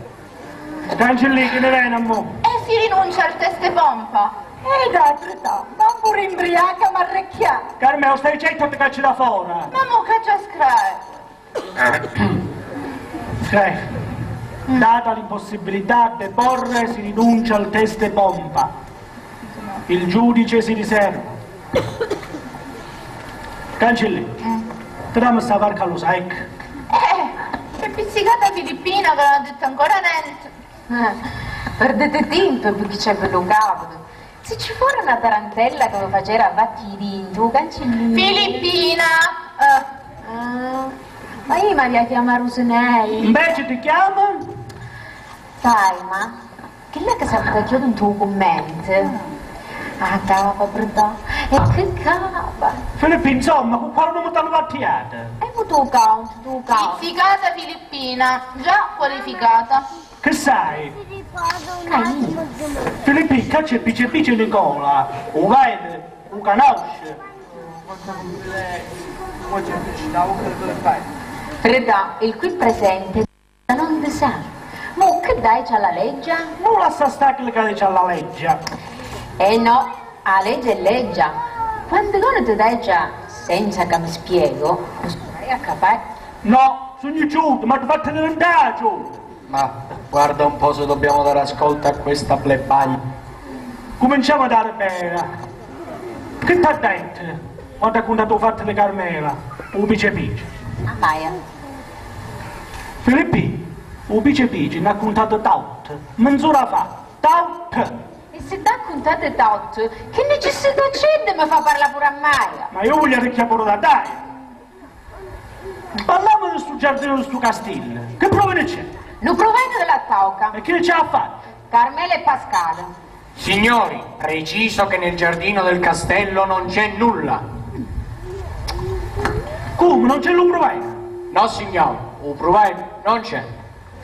Cancelli che ne viene a mo'. E si rinuncia al teste pompa. dai, Trità, non pure imbriaca, ma recchia. Carmelo, stai zitto e ti cacci da fuori. Ma mo che c'è scritto? Data l'impossibilità di porre, si rinuncia al test e pompa. Il giudice si riserva. Cancelletti, ti dammi sta varca lo sai. Che pizzicata filippina che non ha detto ancora niente. Perdete tempo perché c'è quello cavolo. Se ci fosse una tarantella che mi faceva battire tu cancellino. Filippina! Ma io mi voglio chiamare Usenei. Invece ti chiama? Sai, ma che lei che sapeva che io non tuo commento? Ah, cava, perdò. E che cava? Filippo, insomma, con quale nome ti hanno battiato? E tu count. Pizzicata filippina, già qualificata. Che sai? Caino. Filippo, che c'è Pice Nicola? Un vede? Un conosce? Fredda, il qui presente non ti sa. Mo che dai c'ha la legge? Non lascia stare che c'ha la legge. No, la legge è legge. Quando uno ti dai già senza che mi spiego, lo sarai a capire. No, sono giusto, ma ti fate diventare giù. Ma guarda un po' se dobbiamo dare ascolto a questa plebaglia. Cominciamo a dare bene. Che t'ha detto? Quando ha contato fatto di Carmela? Un Pice. Maia. Filippo, un Pice ne ha contato tot. Mezz'ora fa. Tot. E se ti raccontate tot, che necessità c'è di mi fa parlare pure a Maia? Ma io voglio richiamare da dai. Parliamo di sto giardino di sto castello. Che prove ne c'è? Lo provento della Tauca, E chi ne c'ha fatto? Carmela e Pascale. Signori, preciso che nel giardino del castello non c'è nulla. Come? Non c'è un provento? No, signore, un provento non c'è.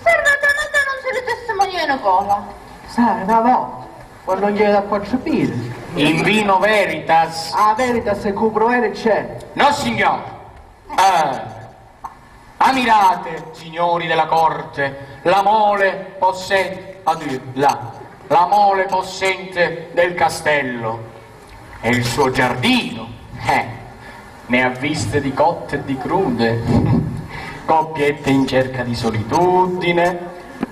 Servatamente non si le testimonia una cosa. Sai, una volta, quando non gliela da concepire. In vino veritas. A verità se cuprovere c'è. No, signore. Ammirate, signori della corte, la mole possente, la mole possente del castello e il suo giardino, ne ha viste di cotte e di crude, coppiette in cerca di solitudine,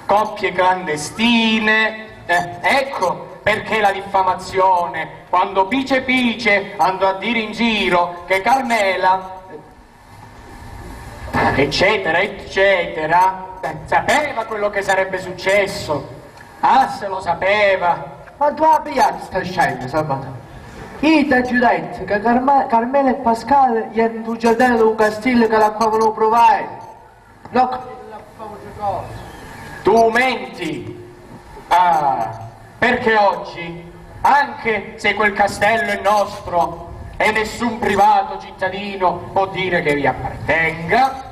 coppie clandestine, ecco perché la diffamazione, quando Pice andò a dire in giro che Carmela eccetera, sapeva quello che sarebbe successo. Ah, se lo sapeva. Ma tu abbiate sta scena, Sabato. Io ti ho detto che Carmela e Pascale erano in un giardino di un castello che l'acquavano provare. No, Tu menti. Ah, perché oggi, anche se quel castello è nostro e nessun privato cittadino può dire che vi appartenga,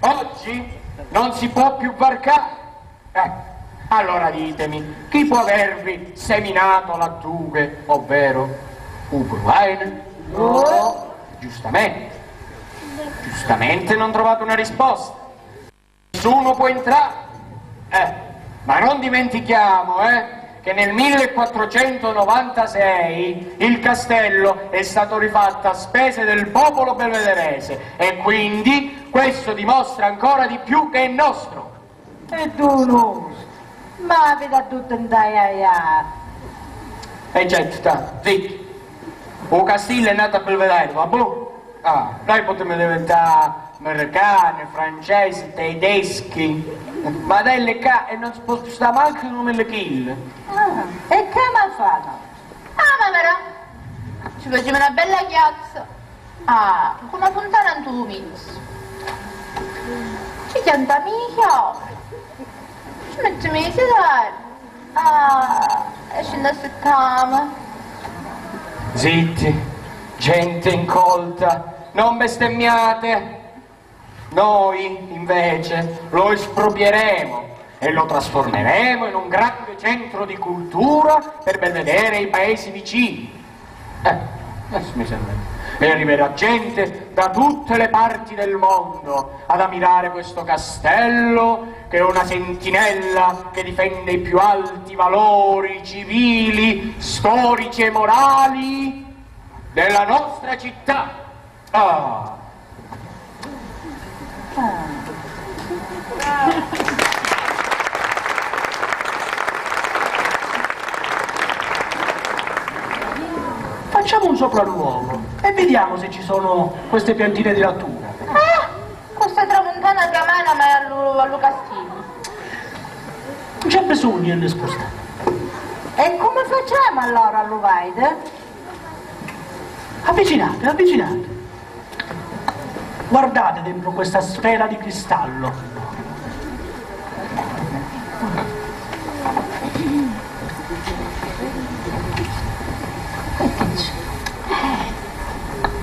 oggi non si può più varcare. Allora ditemi, chi può avervi seminato lattughe, ovvero Uberwein? No. Giustamente non trovate una risposta. Nessuno può entrare. Ma non dimentichiamo, che nel 1496 il castello è stato rifatto a spese del popolo belvederese e quindi questo dimostra ancora di più che è nostro. e tu no. Ma veda tutto in taia. E certo, zitto. Un castello è nato a Belvedere, va boh? Noi potremmo diventare americani, francesi, tedeschi, ma delle qua e non si può stare manco come le kill. E che mi fanno? Ma però, ci facciamo una bella chiazza. Come fontana in tu visto. Ci piantami i chiodi. Ci mettiamo i sedari. E scendo a seccama. Zitti, gente incolta, non bestemmiate. Noi, invece, lo espropieremo e lo trasformeremo in un grande centro di cultura per Belvedere e i paesi vicini. Adesso mi sembra. E arriverà gente da tutte le parti del mondo ad ammirare questo castello, che è una sentinella che difende i più alti valori civili, storici e morali della nostra città. Ah. Facciamo un sopralluogo e vediamo se ci sono queste piantine di lattura. Questa tramontana chiamata ma è allo castillo. Non c'è bisogno di spostare. E come facciamo allora all'Uvaide? Avvicinate, avvicinate. Guardate dentro questa sfera di cristallo.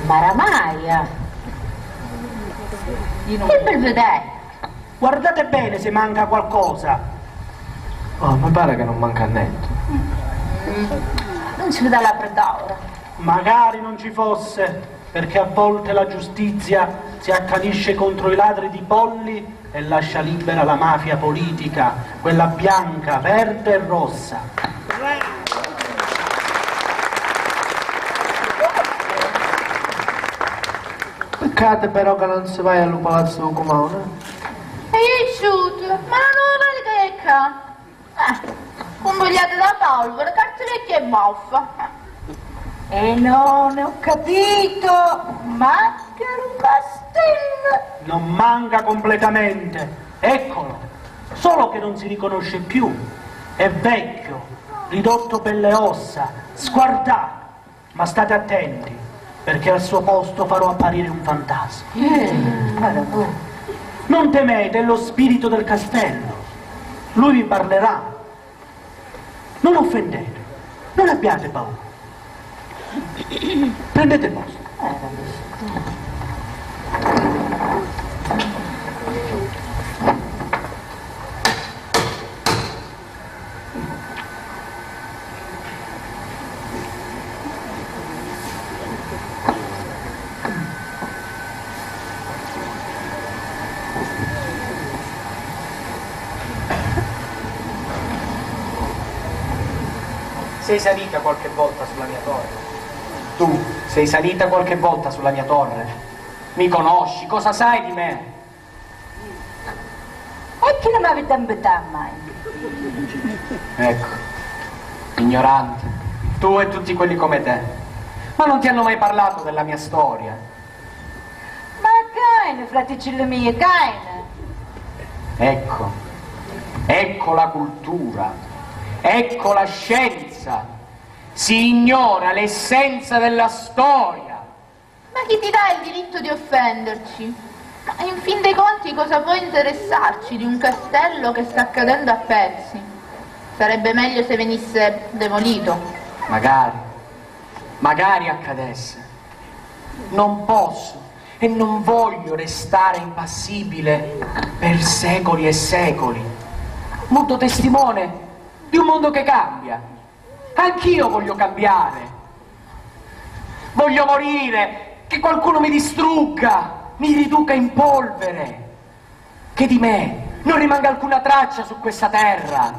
Maramaia! Che belvedere! Guardate bene se manca qualcosa. Oh, mi pare che non manca niente. Non si vede la predaura. Magari non ci fosse, perché a volte la giustizia si accanisce contro i ladri di polli e lascia libera la mafia politica, quella bianca, verde e rossa. Peccato però che non si vai al palazzo del comune. E io shoot, ma non lo vedi che è? Convogliate da polvere, cartolecchie e boffa. E non ho capito, manca un castello. Non manca completamente, eccolo, solo che non si riconosce più. È vecchio, ridotto per le ossa, sguardato, ma state attenti, perché al suo posto farò apparire un fantasma. Non temete, è lo spirito del castello. Lui vi parlerà. Non offendete, non abbiate paura. Prendete posto. Sei salita qualche volta sulla mia torre? Tu sei salita qualche volta sulla mia torre? Mi conosci? Cosa sai di me? E che non mi avete ambitato mai? Ecco, ignorante, tu e tutti quelli come te. Ma non ti hanno mai parlato della mia storia? Ma Caine, fratello mio, Caine! Ecco, ecco la cultura, ecco la scienza. Si ignora l'essenza della storia. Ma chi ti dà il diritto di offenderci? Ma in fin dei conti cosa può interessarci di un castello che sta cadendo a pezzi? Sarebbe meglio se venisse demolito. Magari accadesse. Non posso e non voglio restare impassibile per secoli e secoli. Muto testimone di un mondo che cambia. Anch'io voglio cambiare. Voglio morire, che qualcuno mi distrugga, mi riduca in polvere, che di me non rimanga alcuna traccia su questa terra.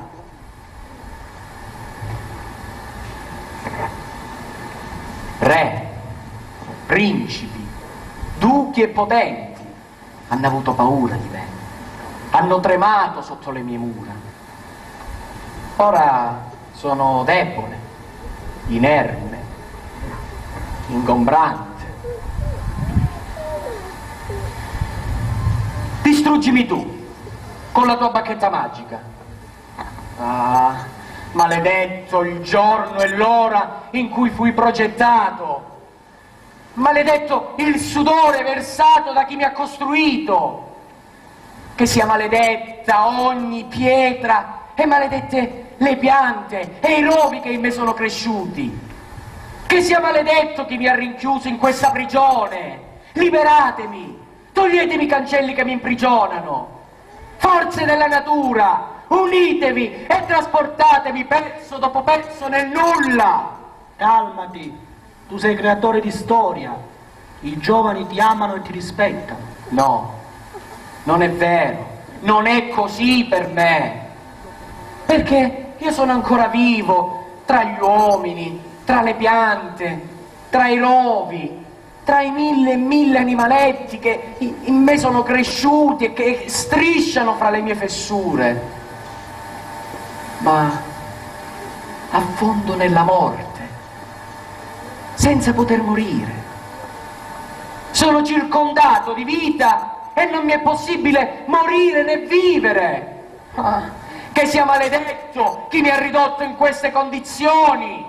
Re, principi, duchi e potenti hanno avuto paura di me, hanno tremato sotto le mie mura. Ora sono debole, inerme, ingombrante. Distruggimi tu, con la tua bacchetta magica. Ah, maledetto il giorno e l'ora in cui fui progettato. Maledetto il sudore versato da chi mi ha costruito. Che sia maledetta ogni pietra e maledette le piante e i rovi che in me sono cresciuti. Che sia maledetto chi mi ha rinchiuso in questa prigione. Liberatemi, toglietemi i cancelli che mi imprigionano. Forze della natura, unitevi e trasportatemi pezzo dopo pezzo nel nulla. Calmati, tu sei creatore di storia, i giovani ti amano e ti rispettano. No, non è vero, non è così per me, perché io sono ancora vivo tra gli uomini, tra le piante, tra i rovi, tra i mille e mille animaletti che in me sono cresciuti e che strisciano fra le mie fessure, ma affondo nella morte, senza poter morire. Sono circondato di vita e non mi è possibile morire né vivere. Che sia maledetto chi mi ha ridotto in queste condizioni.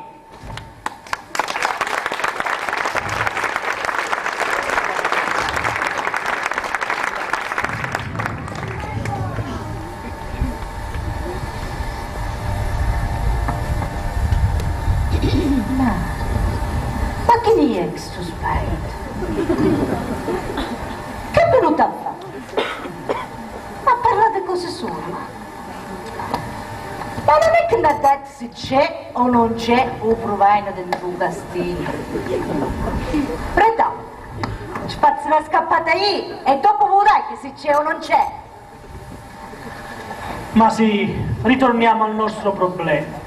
Ma che ne è questo spirito? Che è venuto a fare? Ma parlate cose sue. Ma non è che la detto se c'è o non c'è un provaino del tuo castigo. Preda, ci faccio una scappata io e dopo vedrai che se c'è o non c'è. Ma sì, ritorniamo al nostro problema.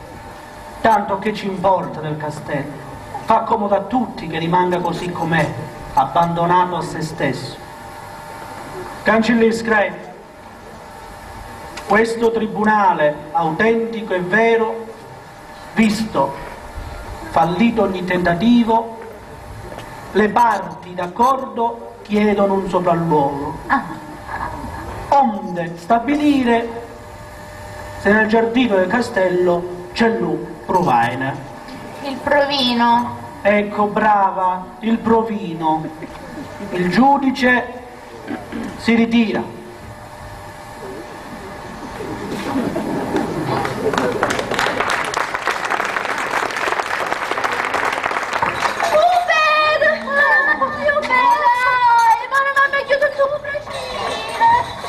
Tanto che ci importa del castello? Fa comodo a tutti che rimanga così com'è, abbandonato a se stesso. Cancelliere Screp, questo tribunale autentico e vero, visto fallito ogni tentativo, le parti d'accordo chiedono un sopralluogo, onde stabilire se nel giardino del castello c'è lui, Provaina. Il provino. Ecco, brava, il provino. Il giudice si ritira.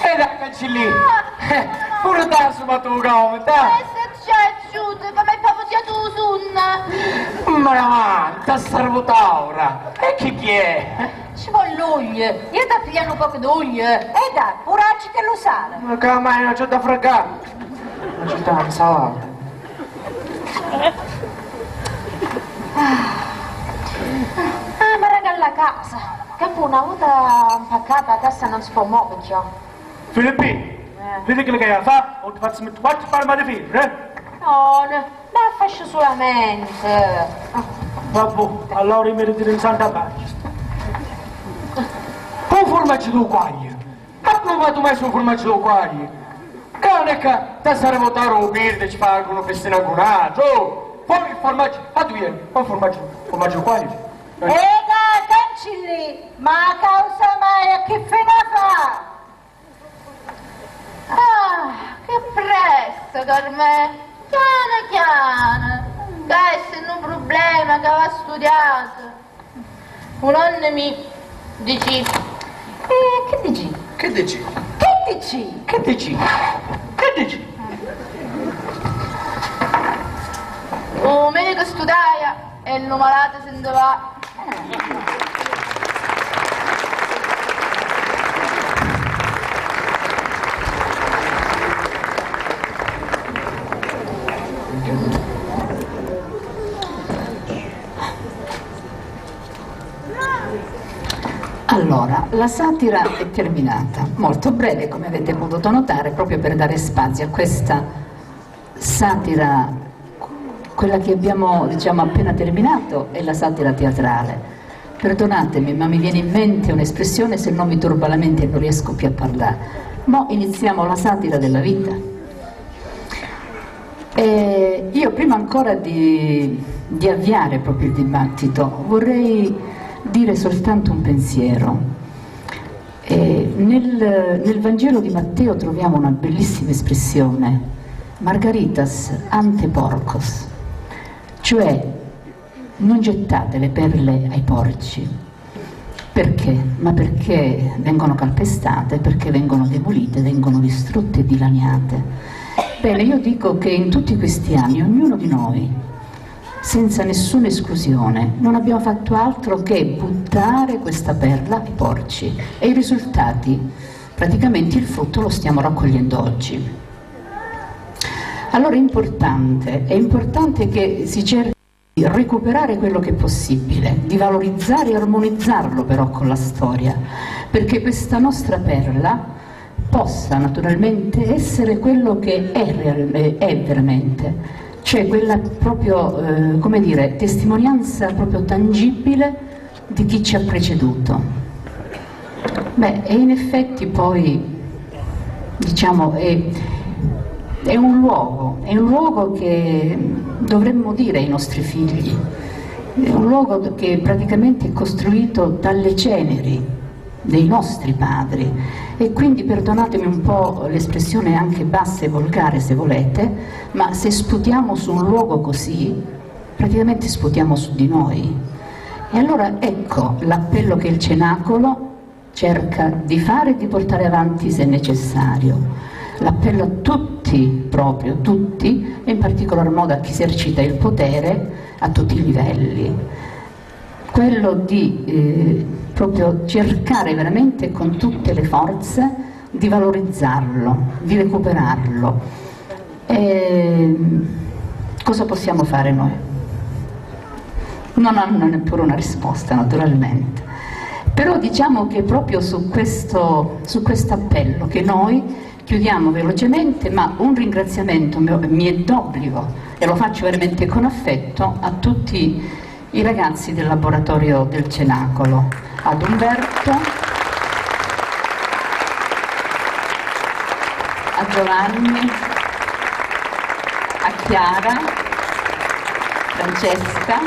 E dai, cancelli, pure te su tu come, dai. Come proprio sia tu sunna. Ma avanti, servotaura, e chi è? Ci vuole l'olio, io da pigliare un po' d'olio. E dai, poracci che lo sale. Ma che mai non c'è da fregare? Non c'è da insalata. Ma raga alla casa, che poi una volta impaccata la testa non si può muovere, ciò. Filippi, vedi che le fa? O ti faccio mettere 4 palme di fibra, eh? No, ma faccio solamente. Vabbè, allora mi ritiro in santa pace. Un formaggio di quaglia? Ma provato mai su un formaggio di quaglia? Che non è che te sarei votato un birra e ci fa una festina con altro? Oh, fuori il formaggio, a tu ieri, un formaggio di quaglia. Cancelli, ma a causa mai che fine fa? Che presto, Carmè. Chiana. Che essendo un problema che aveva studiato. Un nonno mi dici. Che dici? Che dici? Che dici? Che dici? Che dici? Un medico studia e il malato se ne va. Allora, la satira è terminata, molto breve come avete potuto notare, proprio per dare spazio a questa satira, quella che abbiamo diciamo appena terminato è la satira teatrale. Perdonatemi, ma mi viene in mente un'espressione se non mi turba la mente e non riesco più a parlare. Mo iniziamo la satira della vita. E io prima ancora di avviare proprio il dibattito vorrei dire soltanto un pensiero. Nel Vangelo di Matteo troviamo una bellissima espressione, Margaritas ante porcos, cioè non gettate le perle ai porci. Perché? Ma perché vengono calpestate, perché vengono demolite, vengono distrutte e dilaniate. Bene, io dico che in tutti questi anni ognuno di noi senza nessuna esclusione. Non abbiamo fatto altro che buttare questa perla ai porci e i risultati, praticamente il frutto lo stiamo raccogliendo oggi. Allora è importante che si cerchi di recuperare quello che è possibile, di valorizzare e armonizzarlo però con la storia, perché questa nostra perla possa naturalmente essere quello che è veramente, cioè quella proprio, come dire, testimonianza proprio tangibile di chi ci ha preceduto. Beh, e in effetti poi, diciamo, è un luogo che dovremmo dire ai nostri figli, è un luogo che praticamente è costruito dalle ceneri dei nostri padri, e quindi perdonatemi un po' l'espressione anche bassa e volgare se volete, ma se sputiamo su un luogo così, praticamente sputiamo su di noi. E allora ecco l'appello che il Cenacolo cerca di fare e di portare avanti se necessario. L'appello a tutti, proprio tutti, e in particolar modo a chi esercita il potere a tutti i livelli, quello di proprio cercare veramente con tutte le forze di valorizzarlo, di recuperarlo. E cosa possiamo fare noi? Non hanno neppure una risposta, naturalmente. Però diciamo che proprio su questo appello che noi chiudiamo velocemente, ma un ringraziamento mi è d'obbligo, e lo faccio veramente con affetto, a tutti i ragazzi del laboratorio del Cenacolo, ad Umberto, a Giovanni, a Chiara, Francesca,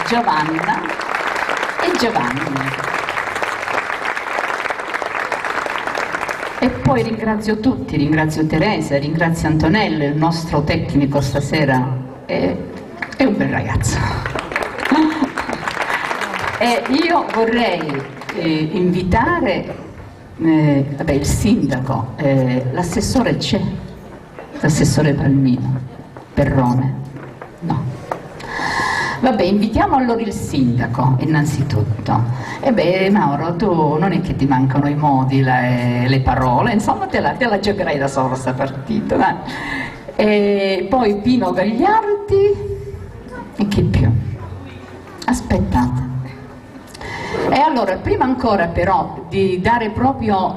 Giovanna e Giovanni. E poi ringrazio tutti, ringrazio Teresa, ringrazio Antonello, il nostro tecnico stasera, è un bel ragazzo. E io vorrei invitare il sindaco, l'assessore c'è, l'assessore Palmino, Perrone, no. Vabbè, invitiamo allora il sindaco innanzitutto. E beh, Mauro, tu non è che ti mancano i modi, le parole, insomma te la giocherai da solo sta partita, dai. E poi Pino Gagliardi e chi più? Aspettate. E allora, prima ancora però di dare proprio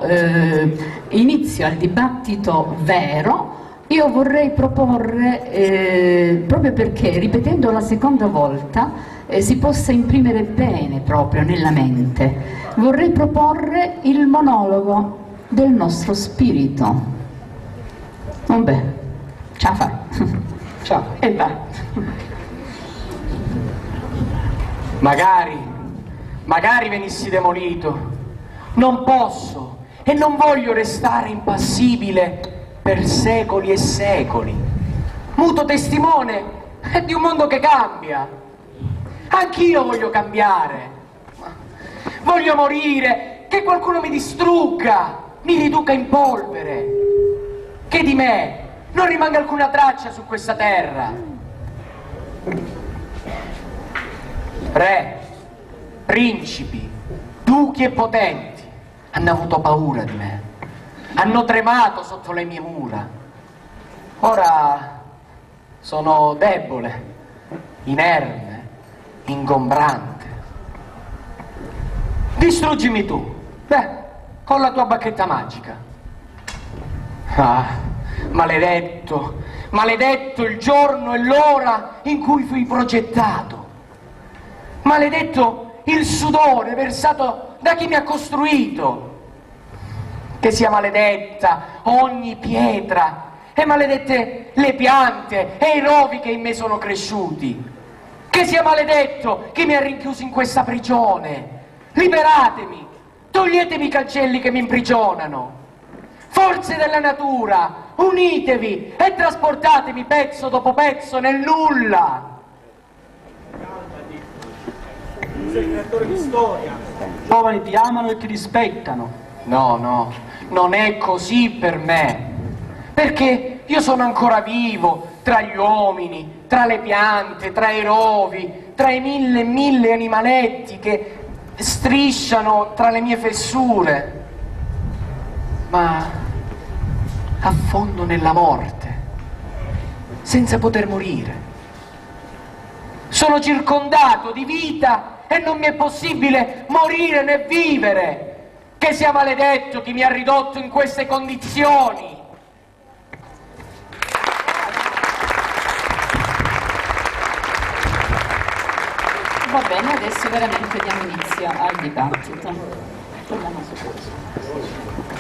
inizio al dibattito vero, io vorrei proporre, proprio perché ripetendo la seconda volta si possa imprimere bene proprio nella mente, vorrei proporre il monologo del nostro spirito. Vabbè, ciao fa. Ciao. E va. Magari venissi demolito. Non posso e non voglio restare impassibile per secoli e secoli, muto testimone di un mondo che cambia. Anch'io voglio cambiare, voglio morire, che qualcuno mi distrugga, mi riduca in polvere, che di me non rimanga alcuna traccia su questa terra. Re, principi, duchi e potenti hanno avuto paura di me, hanno tremato sotto le mie mura. Ora sono debole, inerme, ingombrante. Distruggimi tu, con la tua bacchetta magica. Ah, maledetto, maledetto il giorno e l'ora in cui fui progettato. Maledetto il sudore versato da chi mi ha costruito. Che sia maledetta ogni pietra, e maledette le piante e i rovi che in me sono cresciuti. Che sia maledetto chi mi ha rinchiuso in questa prigione. Liberatemi, toglietemi i cancelli che mi imprigionano. Forze della natura, unitevi e trasportatemi pezzo dopo pezzo nel nulla. Sei creatore di storia. I giovani ti amano e ti rispettano. No, non è così per me, perché io sono ancora vivo tra gli uomini, tra le piante, tra i rovi, tra i mille e mille animaletti che strisciano tra le mie fessure, ma affondo nella morte, senza poter morire. Sono circondato di vita e non mi è possibile morire né vivere. Che sia maledetto chi mi ha ridotto in queste condizioni. Va bene, adesso veramente diamo inizio al dibattito. Torniamo su questo.